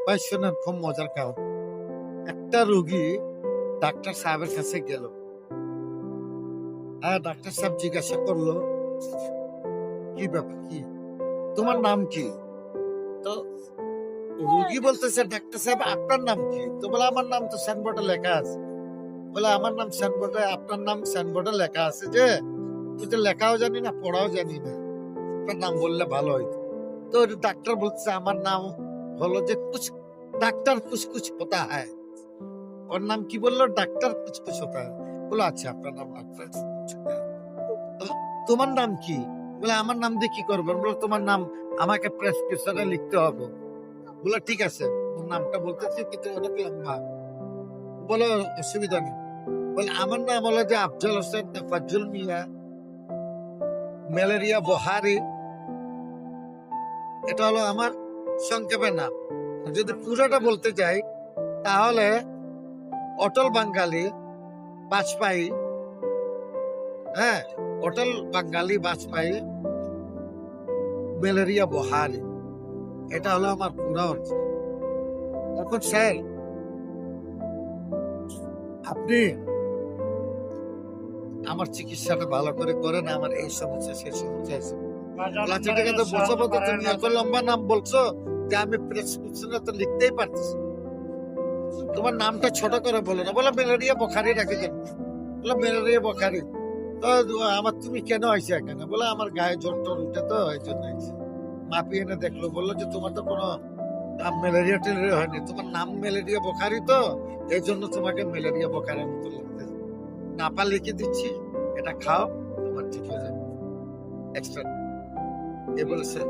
ভাই শোনেন, খুব মজার কারণ, একটা রোগী ডাক্তার সাহেবের কাছে গেল। আর ডাক্তার সাহেব জিজ্ঞাসা করলো, কি ব্যাপার, কি তোমার নাম কি? তো রোগী বলতেছে, ডাক্তার সাহেব আপনার নাম কি? তো বলে, আমার নাম তো সাইনবোর্ডে লেখা আছে। বলে, আমার নাম সাইনবোর্ডে, আপনার নাম সাইনবোর্ডে লেখা আছে যে, তুই তো লেখাও জানি না, পড়াও জানি না, আপনার নাম বললে ভালো হইতো। তো ডাক্তার বলছে, আমার নাম হলো যে কুছ, ডাক্তার কুছ কুছ হোতা হ্যায়। ওর নাম কি বললো? ডাক্তার কুছ কুছ হোতা হ্যায়। বলো, আচ্ছা আপনার নাম ডাক্তার কুছ কুছ হোতা হ্যায়। তো তোমার নাম কি? বলে, আমার নাম দিয়ে কি করবো? বলো, তোমার নাম আমাকে প্রেসক্রিপশনে লিখতে হবে। বলে, ঠিক আছে, ওর নামটা বলতেছি কিন্তু অনেক লম্বা। বলো, অসুবিধা নেই। বলে, আমার নাম হলো যে আফজল হোসেন ফজল মিয়া, ম্যালেরিয়া বহারি। এটা হলো আমার সংক্ষেপে নাম। যদি পুরোটা বলতে যাই তাহলে অটল বাঙালি বাজপেয়ী, হ্যাঁ, অটল বাঙালি বাজপেয়ী ম্যালেরিয়া বহারি, এটা হলো আমার পুরো অর্থ। এখন স্যার, আপনি আমার চিকিৎসাটা ভালো করে করেন, আমার এই সমস্যা সেই সমস্যা আছে। আচ্ছা ঠিক আছে, বোঝাবো তো, তুমি এত লম্বা নাম বলছো যে আমি প্রেসক্রিপশনে তো লিখতেই পারতেছি। তোমার নামটা ছোট করে বলো না। বলো, ম্যালেরিয়া বখারি রাখে দেন। বলো, ম্যালেরিয়া বখারি। তো আমার, তুমি কেন আইছো এখানে? বলে, আমার গায়ে জ্বর টর উঠে তো এই জন্য আইছি। মাপি এনে দেখলো, বললো যে তোমার তো কোনো ম্যালেরিয়া টেলেরিয়া হয়নি, তোমার নাম ম্যালেরিয়া বখারি, তো এই জন্য তোমাকে ম্যালেরিয়া বখারের মতো লাগতেছে। নাপা লিখে দিচ্ছি, এটা খাও, তোমার ঠিক হয়ে যাবে। এক্সট্রা এ বলেছে।